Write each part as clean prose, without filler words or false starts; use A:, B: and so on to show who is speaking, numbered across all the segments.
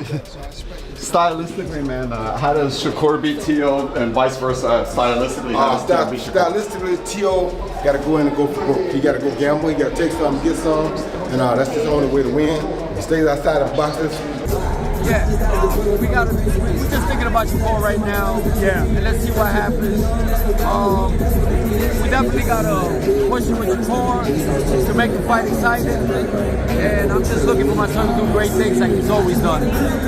A: Stylistically, man, how does Shakur beat Teo and vice versa? Stylistically,
B: stylistically, Teo got to go in and go for broke. He got to go gamble. He got to take some, get some, and that's just the only way to win. He stays outside of boxes.
C: Yeah, we're just thinking about Shakur right now.
D: Yeah.
C: And let's see what happens. We definitely got to push it with the core to make the fight exciting. And I'm just looking for my son to do great things like he's always done.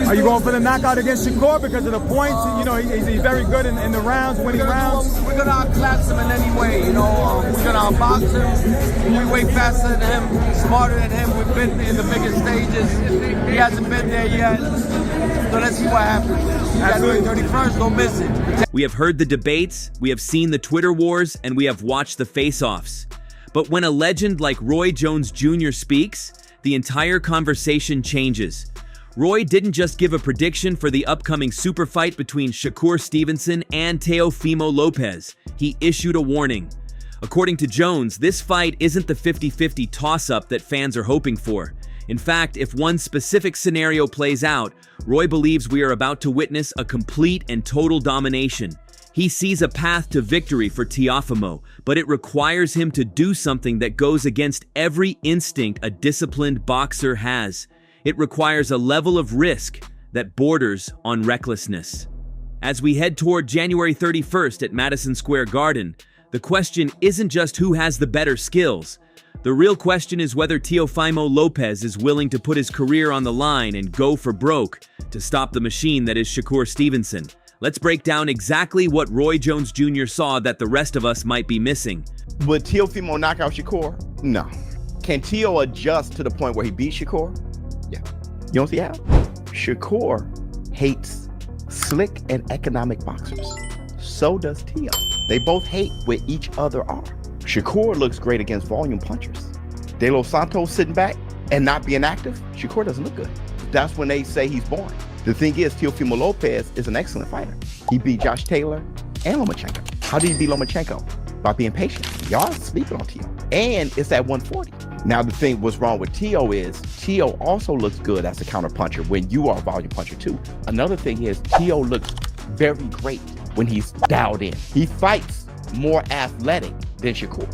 D: Are you going for the knockout against Shakur because of the points? You know, he's very good in the rounds, winning rounds.
C: We're going to outclass him in any way. You know, we're going to outbox him. We way faster than him, smarter than him. We've been in the biggest stages. He hasn't been there yet. So let's see what happens. January 31st, don't miss it.
E: We have heard the debates, we have seen the Twitter wars, and we have watched the face-offs. But when a legend like Roy Jones Jr. speaks, the entire conversation changes. Roy didn't just give a prediction for the upcoming super fight between Shakur Stevenson and Teofimo Lopez. He issued a warning. According to Jones, this fight isn't the 50-50 toss-up that fans are hoping for. In fact, if one specific scenario plays out, Roy believes we are about to witness a complete and total domination. He sees a path to victory for Teofimo, but it requires him to do something that goes against every instinct a disciplined boxer has. It requires a level of risk that borders on recklessness. As we head toward January 31st at Madison Square Garden, the question isn't just who has the better skills. The real question is whether Teofimo Lopez is willing to put his career on the line and go for broke to stop the machine that is Shakur Stevenson. Let's break down exactly what Roy Jones Jr. saw that the rest of us might be missing.
F: Would Teofimo knock out Shakur? No. Can Teo adjust to the point where he beats Shakur? Yeah. You don't see how? Shakur hates slick and economic boxers. So does Teo. They both hate where each other are. Shakur looks great against volume punchers. De Los Santos sitting back and not being active, Shakur doesn't look good. That's when they say he's boring. The thing is, Teofimo Lopez is an excellent fighter. He beat Josh Taylor and Lomachenko. How did he beat Lomachenko? By being patient. Y'all sleeping on Teo. And it's at 140. Now the thing what's wrong with Teo is, Teo also looks good as a counter puncher when you are a volume puncher too. Another thing is, Teo looks very great when he's dialed in. He fights more athletic than Shakur.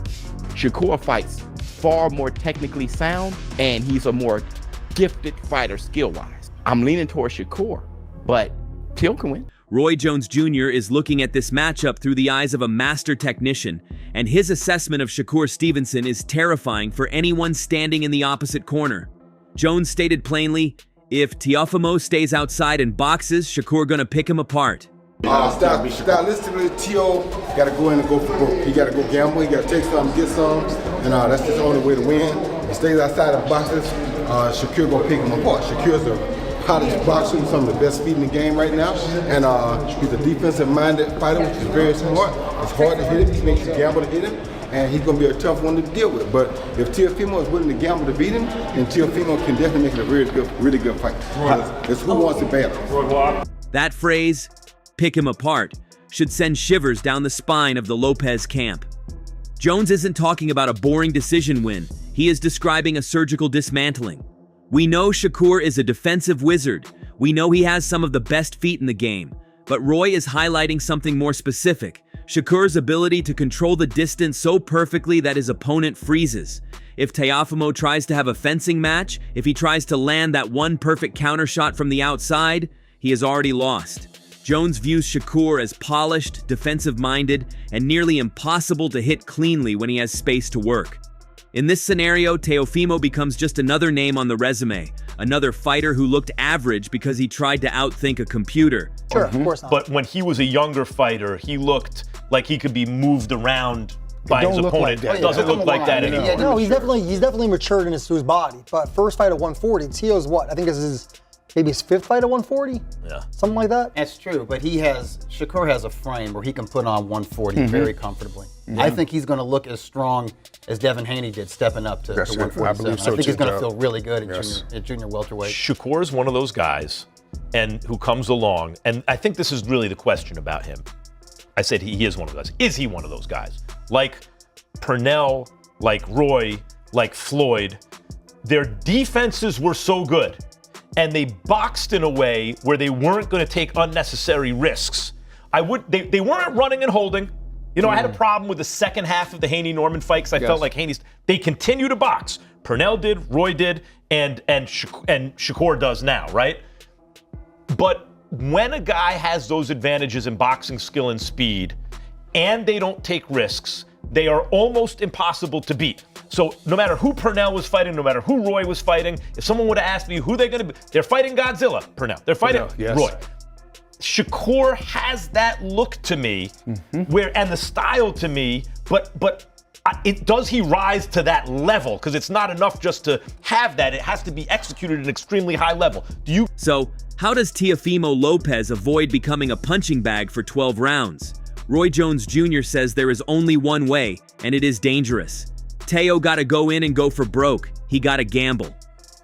F: Shakur fights far more technically sound, and he's a more gifted fighter skill-wise. I'm leaning towards Shakur, but Teo can win.
E: Roy Jones Jr. is looking at this matchup through the eyes of a master technician, and his assessment of Shakur Stevenson is terrifying for anyone standing in the opposite corner. Jones stated plainly, if Teofimo stays outside and boxes, Shakur gonna pick him apart.
B: Stylistically, Teo got to go in and go for broke. He got to go gamble. He got to take some, get some, and that's just the only way to win. He stays outside of boxes. Shakur gonna pick him apart. Shakur's the hottest boxer, some of the best feet in the game right now, and he's a defensive-minded fighter, which is very smart. It's hard to hit him. He makes you gamble to hit him, and he's gonna be a tough one to deal with. But if Teofimo is willing to gamble to beat him, then Teofimo can definitely make it a really good fight. It's who wants to battle.
E: That phrase, pick him apart, should send shivers down the spine of the Lopez camp. Jones isn't talking about a boring decision win. He is describing a surgical dismantling. We know Shakur is a defensive wizard. We know he has some of the best feet in the game. But Roy is highlighting something more specific. Shakur's ability to control the distance so perfectly that his opponent freezes. If Teofimo tries to have a fencing match, if he tries to land that one perfect counter shot from the outside, he has already lost. Jones views Shakur as polished, defensive-minded, and nearly impossible to hit cleanly when he has space to work. In this scenario, Teofimo becomes just another name on the resume, another fighter who looked average because he tried to outthink a computer.
G: Sure, of course not.
H: But when he was a younger fighter, he looked like he could be moved around by his opponent. It doesn't look like that anymore.
G: Yeah, no, he's definitely matured in his body. But first fight at 140, Teo's what? I think this is maybe his fifth fight at 140?
H: Yeah.
G: Something like that?
I: That's true, but Shakur has a frame where he can put on 140 very comfortably. I think he's going to look as strong as Devin Haney did stepping up to 147.
J: I believe so
I: I think
J: too,
I: he's going to feel really good at junior welterweight.
H: Shakur is one of those guys and who comes along, and I think this is really the question about him. I said he is one of those guys. Is he one of those guys? Like Purnell, like Roy, like Floyd, their defenses were so good. and they boxed in a way where they weren't going to take unnecessary risks, they weren't running and holding. You know, I had a problem with the second half of the Haney-Norman fight because I felt like they continue to box. Purnell did, Roy did, and Shakur does now, right? But when a guy has those advantages in boxing skill and speed, and they don't take risks, they are almost impossible to beat. So no matter who Purnell was fighting, no matter who Roy was fighting, if someone would have asked me who they're going to be, they're fighting Godzilla, Purnell. They're fighting Roy. Shakur has that look to me, and the style to me, but does he rise to that level? Because it's not enough just to have that. It has to be executed at an extremely high level.
E: So, how does Teofimo Lopez avoid becoming a punching bag for 12 rounds? Roy Jones Jr. says there is only one way, and it is dangerous. Teo gotta go in and go for broke. He gotta gamble.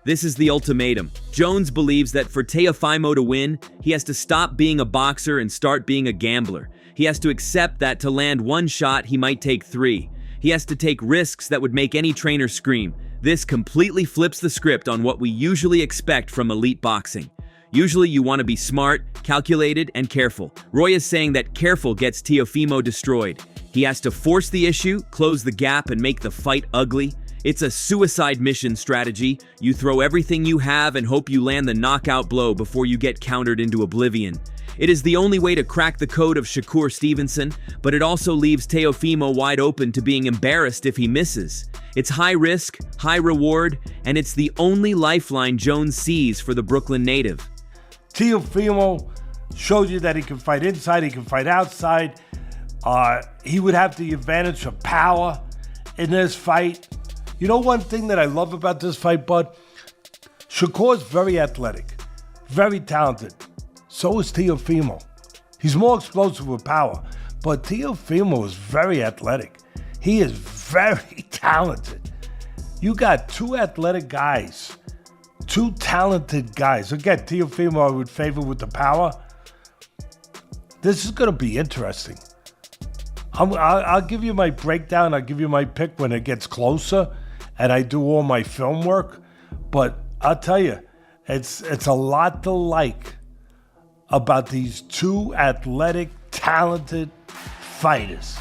E: This is the ultimatum. Jones believes that for Teofimo to win, he has to stop being a boxer and start being a gambler. He has to accept that to land one shot, he might take 3. He has to take risks that would make any trainer scream. This completely flips the script on what we usually expect from elite boxing. Usually you want to be smart, calculated, and careful. Roy is saying that careful gets Teofimo destroyed. He has to force the issue, close the gap, and make the fight ugly. It's a suicide mission strategy. You throw everything you have and hope you land the knockout blow before you get countered into oblivion. It is the only way to crack the code of Shakur Stevenson, but it also leaves Teofimo wide open to being embarrassed if he misses. It's high risk, high reward, and it's the only lifeline Jones sees for the Brooklyn native.
J: Teofimo showed you that he can fight inside, he can fight outside. He would have the advantage of power in this fight. You know one thing that I love about this fight, Bud? Shakur's very athletic, very talented. So is Teofimo. He's more explosive with power, but Teofimo is very athletic. He is very talented. You got two athletic guys, two talented guys. Again, Teofimo I would favor with the power. This is going to be interesting. I'll give you my breakdown. I'll give you my pick when it gets closer and I do all my film work. But I'll tell you, it's a lot to like about these two athletic, talented fighters.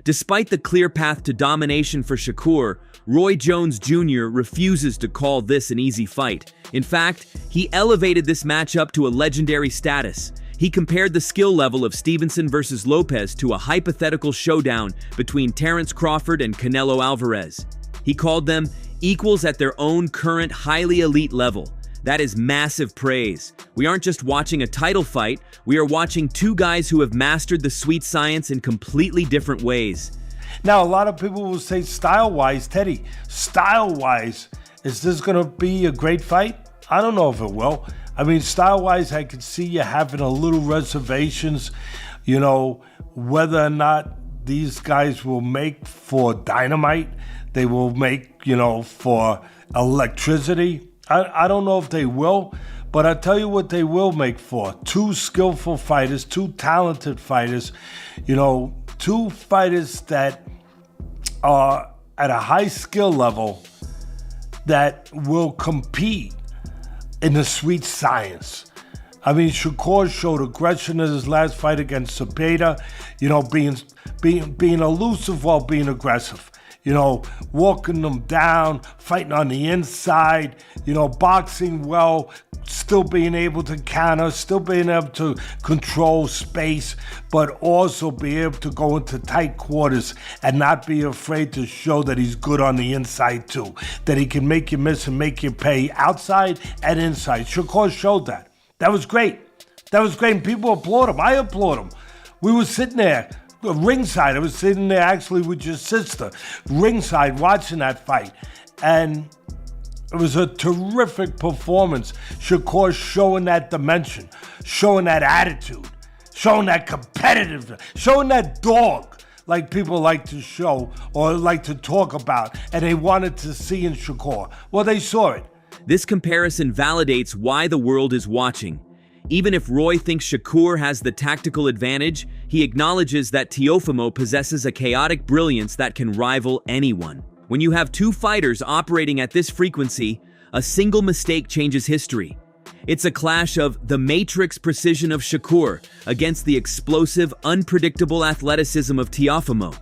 E: Despite the clear path to domination for Shakur, Roy Jones Jr. refuses to call this an easy fight. In fact, he elevated this matchup to a legendary status. He compared the skill level of Stevenson versus Lopez to a hypothetical showdown between Terence Crawford and Canelo Alvarez. He called them equals at their own current highly elite level. That is massive praise. We aren't just watching a title fight, we are watching two guys who have mastered the sweet science in completely different ways.
J: Now, a lot of people will say style-wise, Teddy, style-wise, is this going to be a great fight? I don't know if it will. I mean, style-wise, I could see you having a little reservations, you know, whether or not these guys will make for dynamite, they will make, you know, for electricity. I don't know if they will, but I'll tell you what they will make for. Two skillful fighters, two talented fighters, you know, two fighters that are at a high skill level that will compete in the sweet science. I mean, Shakur showed aggression in his last fight against Cepeda, you know, being elusive while being aggressive. You know, walking them down, fighting on the inside, you know, boxing well, still being able to counter, still being able to control space, but also be able to go into tight quarters and not be afraid to show that he's good on the inside too, that he can make you miss and make you pay outside and inside. Shakur showed that. That was great. That was great, and people applaud him. I applaud him. We were sitting there, ringside. I was sitting there actually with your sister, ringside, watching that fight. And it was a terrific performance. Shakur showing that dimension, showing that attitude, showing that competitiveness, showing that dog like people like to show or like to talk about, and they wanted to see in Shakur. Well, they saw it.
E: This comparison validates why the world is watching. Even if Roy thinks Shakur has the tactical advantage, he acknowledges that Teofimo possesses a chaotic brilliance that can rival anyone. When you have two fighters operating at this frequency, a single mistake changes history. It's a clash of the matrix precision of Shakur against the explosive, unpredictable athleticism of Teofimo.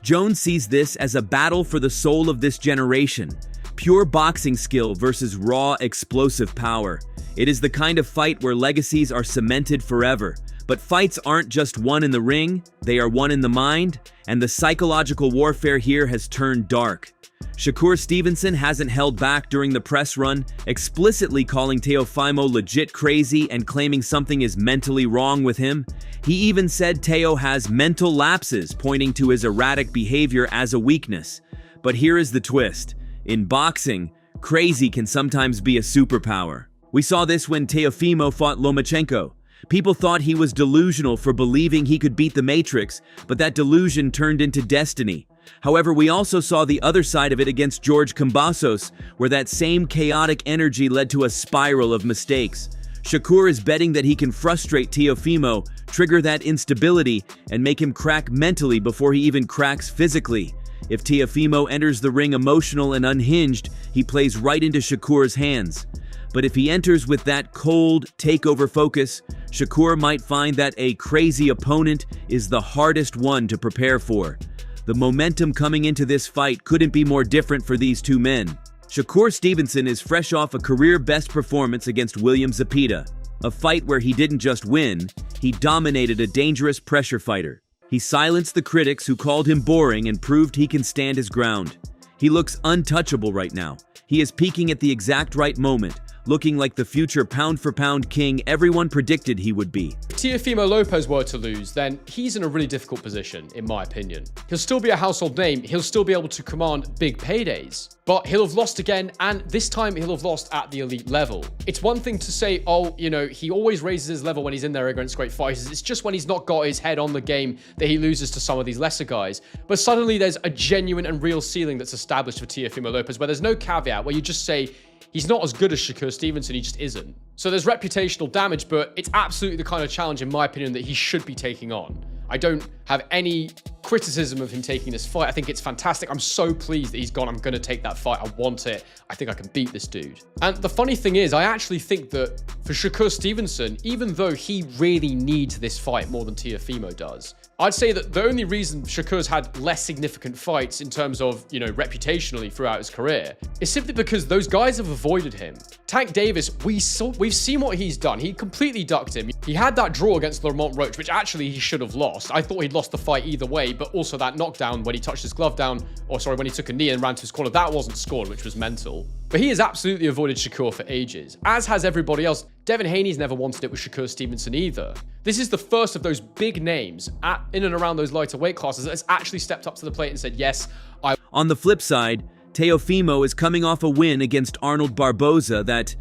E: Jones sees this as a battle for the soul of this generation. Pure boxing skill versus raw, explosive power. It is the kind of fight where legacies are cemented forever. But fights aren't just won in the ring, they are won in the mind, and the psychological warfare here has turned dark. Shakur Stevenson hasn't held back during the press run, explicitly calling Teofimo legit crazy and claiming something is mentally wrong with him. He even said Teo has mental lapses, pointing to his erratic behavior as a weakness. But here is the twist. In boxing, crazy can sometimes be a superpower. We saw this when Teofimo fought Lomachenko. People thought he was delusional for believing he could beat the Matrix, but that delusion turned into destiny. However, we also saw the other side of it against George Kambosos, where that same chaotic energy led to a spiral of mistakes. Shakur is betting that he can frustrate Teofimo, trigger that instability, and make him crack mentally before he even cracks physically. If Teofimo enters the ring emotional and unhinged, he plays right into Shakur's hands. But if he enters with that cold, takeover focus, Shakur might find that a crazy opponent is the hardest one to prepare for. The momentum coming into this fight couldn't be more different for these two men. Shakur Stevenson is fresh off a career-best performance against William Zepeda, a fight where he didn't just win, he dominated a dangerous pressure fighter. He silenced the critics who called him boring and proved he can stand his ground. He looks untouchable right now. He is peaking at the exact right moment, looking like the future pound-for-pound king everyone predicted he would be.
K: If Teofimo Lopez were to lose, then he's in a really difficult position, in my opinion. He'll still be a household name, he'll still be able to command big paydays, but he'll have lost again, and this time he'll have lost at the elite level. It's one thing to say, oh, you know, he always raises his level when he's in there against great fighters. It's just when he's not got his head on the game that he loses to some of these lesser guys. But suddenly there's a genuine and real ceiling that's established for Teofimo Lopez, where there's no caveat, where you just say, he's not as good as Shakur Stevenson, he just isn't. So there's reputational damage, but it's absolutely the kind of challenge, in my opinion, that he should be taking on. I don't have any criticism of him taking this fight. I think it's fantastic. I'm so pleased that he's gone. I'm going to take that fight. I want it. I think I can beat this dude. And the funny thing is, I actually think that for Shakur Stevenson, even though he really needs this fight more than Teofimo does, I'd say that the only reason Shakur's had less significant fights in terms of, you know, reputationally throughout his career is simply because those guys have avoided him. Tank Davis, we've seen what he's done. He completely ducked him. He had that draw against Lamont Roach, which actually he should have lost. I thought he'd lost the fight either way, but also that knockdown when he touched his glove down, or sorry, when he took a knee and ran to his corner, that wasn't scored, which was mental. But he has absolutely avoided Shakur for ages, as has everybody else. Devin Haney's never wanted it with Shakur Stevenson either. This is the first of those big names in and around those lighter weight classes that has actually stepped up to the plate and said, yes, I...
E: On the flip side, Teofimo is coming off a win against Arnold Barboza that,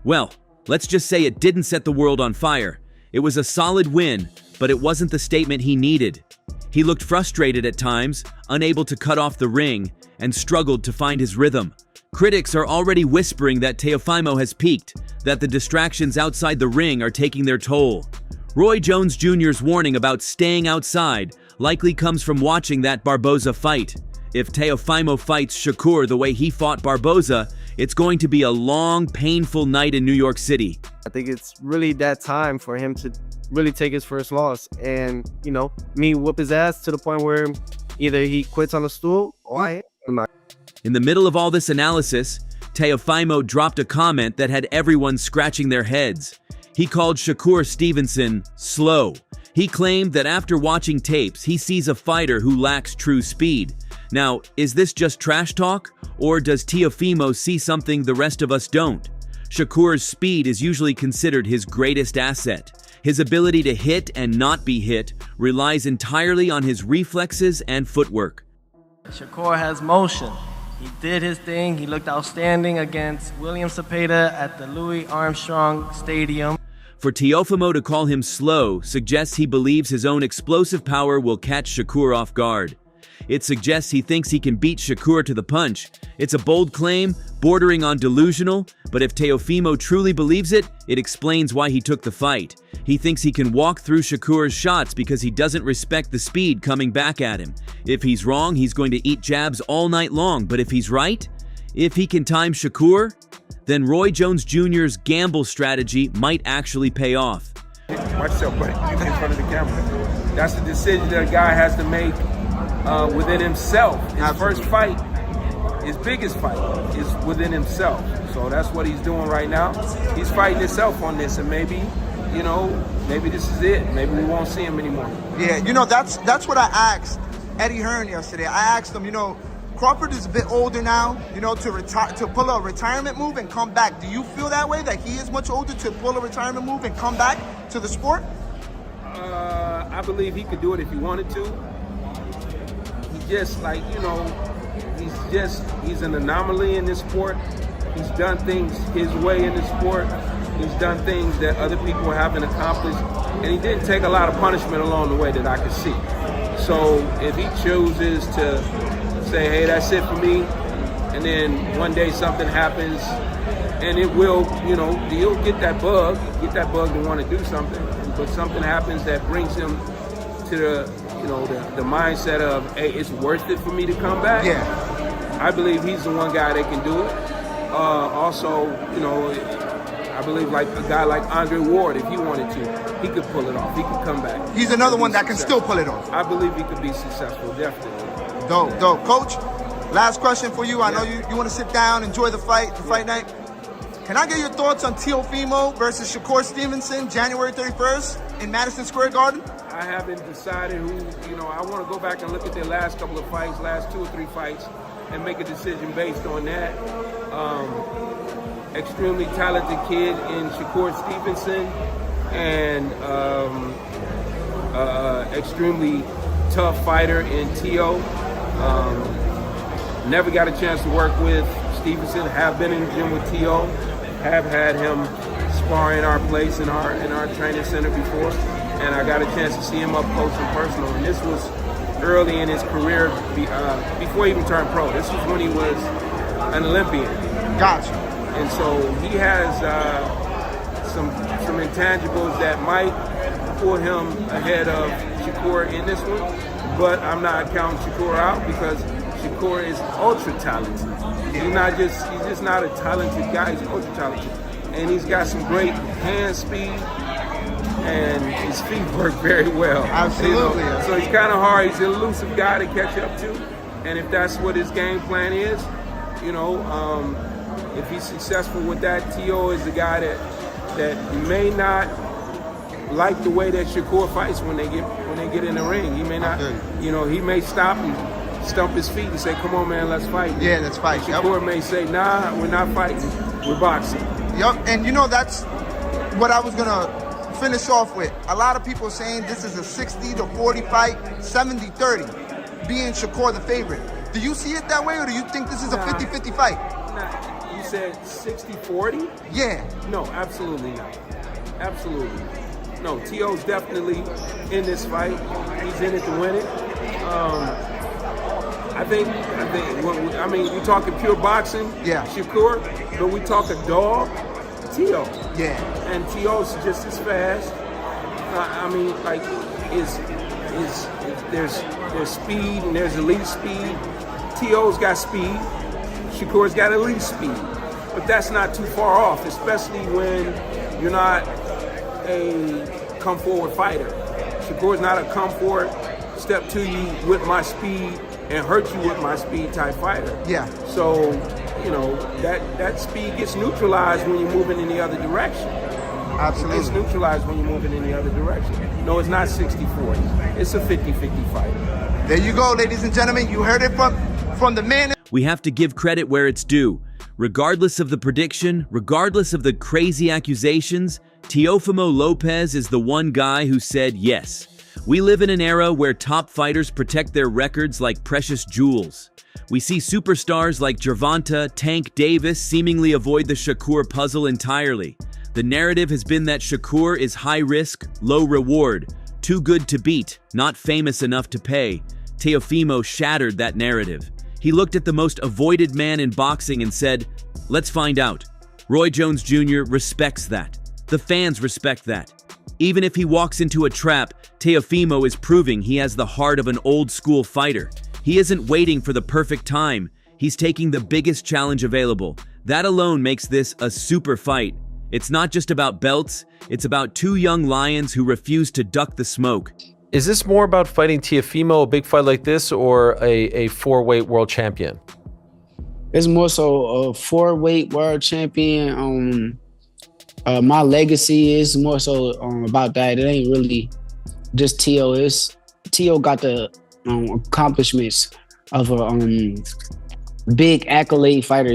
E: well, let's just say it didn't set the world on fire. It was a solid win, but it wasn't the statement he needed. He looked frustrated at times, unable to cut off the ring, and struggled to find his rhythm. Critics are already whispering that Teofimo has peaked, that the distractions outside the ring are taking their toll. Roy Jones Jr.'s warning about staying outside likely comes from watching that Barboza fight. If Teofimo fights Shakur the way he fought Barboza, it's going to be a long, painful night in New York City.
L: I think it's really that time for him to really take his first loss and, you know, me whoop his ass to the point where either he quits on the stool or I am not.
E: In the middle of all this analysis, Teofimo dropped a comment that had everyone scratching their heads. He called Shakur Stevenson slow. He claimed that after watching tapes, he sees a fighter who lacks true speed. Now, is this just trash talk, or does Teofimo see something the rest of us don't? Shakur's speed is usually considered his greatest asset. His ability to hit and not be hit relies entirely on his reflexes and footwork.
M: Shakur has motion. He did his thing. He looked outstanding against William Zepeda at the Louis Armstrong Stadium.
E: For Teofimo to call him slow suggests he believes his own explosive power will catch Shakur off guard. It suggests he thinks he can beat Shakur to the punch. It's a bold claim, bordering on delusional, but if Teofimo truly believes it, it explains why he took the fight. He thinks he can walk through Shakur's shots because he doesn't respect the speed coming back at him. If he's wrong, he's going to eat jabs all night long, but if he's right, if he can time Shakur, then Roy Jones Jr.'s gamble strategy might actually pay off.
N: Watch yourself, buddy. You in front of the camera. That's the decision that a guy has to make within himself. His first fight, his biggest fight, is within himself. So that's what he's doing right now. He's fighting himself on this, and maybe, maybe this is it. Maybe we won't see him anymore.
O: Yeah, that's what I asked Eddie Hearn yesterday. I asked him, Crawford is a bit older now, to pull a retirement move and come back. Do you feel that way, that he is much older to pull a retirement move and come back to the sport?
N: I believe he could do it if he wanted to. He just he's an anomaly in this sport. He's done things his way in the sport. He's done things that other people haven't accomplished. And he didn't take a lot of punishment along the way that I could see. So if he chooses to say, hey, that's it for me, and then one day something happens, and it will, he'll get that bug to want to do something, but something happens that brings him to the mindset of, hey, it's worth it for me to come back.
O: Yeah.
N: I believe he's the one guy that can do it. Also, I believe like a guy like Andre Ward, if he wanted to, he could pull it off. He could come back.
O: He's another one that can still pull it off.
N: I believe he could be successful, definitely.
O: Dope. Coach, last question for you. I know you want to sit down, enjoy the fight night. Can I get your thoughts on Teofimo versus Shakur Stevenson, January 31st in Madison Square Garden?
N: I haven't decided who, I want to go back and look at their last couple of fights, last 2 or 3 fights, and make a decision based on that. Extremely talented kid in Shakur Stevenson, and extremely tough fighter in Teo. Never got a chance to work with Stevenson. Have been in the gym with Teo. Have had him spar in our place in our training center before, and I got a chance to see him up close and personal. And this was early in his career, before he even turned pro. This was when he was an Olympian.
O: Gotcha.
N: And so he has some intangibles that might pull him ahead of Shakur in this one, but I'm not counting Shakur out because Shakur is ultra talented. He's just not a talented guy, he's ultra talented. And he's got some great hand speed, and his feet work very well.
O: Absolutely.
N: So he's kind of hard, he's an elusive guy to catch up to, and if that's what his game plan is, if he's successful with that, Teo is the guy that may not like the way that Shakur fights when they get in the ring. He may not, he may stop and stump his feet and say, "Come on, man, let's fight."
O: Yeah, let's fight.
N: Shakur may say, "Nah, we're not fighting. We're boxing."
O: Yep, and that's what I was gonna finish off with. A lot of people saying this is a 60-40 fight, 70-30, being Shakur the favorite. Do you see it that way, or do you think this is a 50-50 fight?
N: Nah. You said 60-40?
O: Yeah.
N: No, absolutely not. Absolutely. No, Teo's definitely in this fight. He's in it to win it. I think. We're talking pure boxing.
O: Yeah.
N: Shakur, but we talk a dog. Teo.
O: Yeah.
N: And Teo's just as fast. There's speed and there's elite speed. Teo's got speed. Shakur's got elite speed, but that's not too far off, especially when you're not a come forward fighter. Shakur's not a come forward, step to you with my speed and hurt you with my speed type fighter.
O: Yeah.
N: So, that speed gets neutralized when you're moving in the other direction.
O: Absolutely.
N: It gets neutralized when you're moving in the other direction. No, it's not 60-40. It's a 50-50 fight.
O: There you go, ladies and gentlemen. You heard it from the man.
E: We have to give credit where it's due. Regardless of the prediction, regardless of the crazy accusations, Teofimo Lopez is the one guy who said yes. We live in an era where top fighters protect their records like precious jewels. We see superstars like Gervonta, Tank Davis seemingly avoid the Shakur puzzle entirely. The narrative has been that Shakur is high risk, low reward, too good to beat, not famous enough to pay. Teofimo shattered that narrative. He looked at the most avoided man in boxing and said, "Let's find out." Roy Jones Jr. respects that. The fans respect that. Even if he walks into a trap, Teofimo is proving he has the heart of an old-school fighter. He isn't waiting for the perfect time. He's taking the biggest challenge available. That alone makes this a super fight. It's not just about belts, it's about two young lions who refuse to duck the smoke.
P: Is this more about fighting Teofimo, a big fight like this, or a four-weight world champion?
Q: It's more so a four-weight world champion. My legacy is more so about that. It ain't really just Teo. Teo got the accomplishments of a big accolade fighter.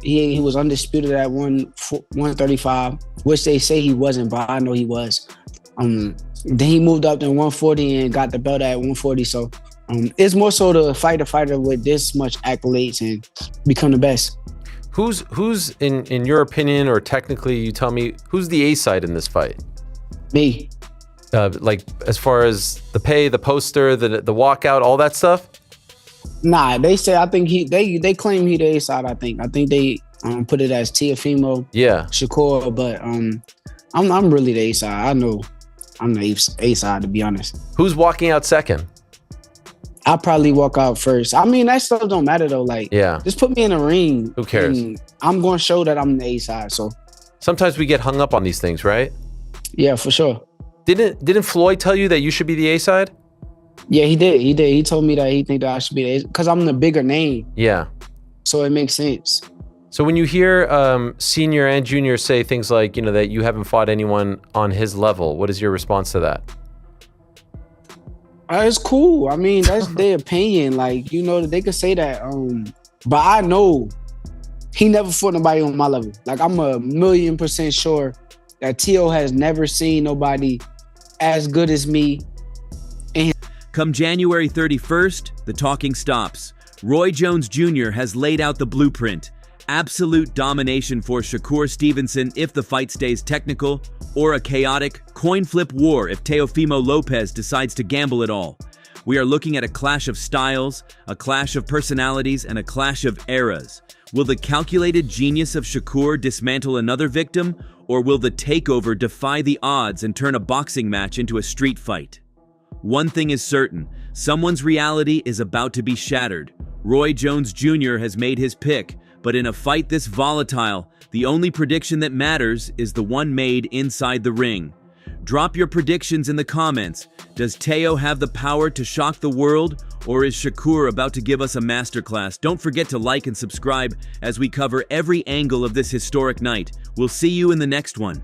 Q: He was undisputed at 135, which they say he wasn't, but I know he was. Then he moved up to 140 and got the belt at 140. So it's more so to fight a fighter with this much accolades and become the best.
P: Who's in your opinion, or technically you tell me, who's the A side in this fight?
Q: Me.
P: Like as far as the pay, the poster, the walkout, all that stuff?
Q: Nah, they say, I think they claim he the A side. I think they put it as Teofimo, Shakur, but I'm really the A side. I know I'm the A side, to be honest.
P: Who's walking out second?
Q: I'll probably walk out first. I mean, that stuff don't matter though. Like, just put me in a ring.
P: Who cares?
Q: I'm going to show that I'm the A side. So
P: sometimes we get hung up on these things, right?
Q: Yeah, for sure.
P: Didn't Floyd tell you that you should be the A side?
Q: Yeah, he did. He told me that he think that I should be the A, because I'm the bigger name.
P: Yeah.
Q: So it makes sense.
P: So when you hear senior and junior say things like, that you haven't fought anyone on his level, what is your response to that?
Q: It's cool. I mean, that's their opinion. Like, they could say that. But I know he never fought nobody on my level. Like, I'm 1,000,000% sure that Teo has never seen nobody as good as me.
E: Come January 31st, the talking stops. Roy Jones Jr. has laid out the blueprint. Absolute domination for Shakur Stevenson if the fight stays technical, or a chaotic coin flip war if Teofimo Lopez decides to gamble it all. We are looking at a clash of styles, a clash of personalities, and a clash of eras. Will the calculated genius of Shakur dismantle another victim, or will the takeover defy the odds and turn a boxing match into a street fight? One thing is certain, someone's reality is about to be shattered. Roy Jones Jr. has made his pick, but in a fight this volatile, the only prediction that matters is the one made inside the ring. Drop your predictions in the comments. Does Teo have the power to shock the world, or is Shakur about to give us a masterclass? Don't forget to like and subscribe as we cover every angle of this historic night. We'll see you in the next one.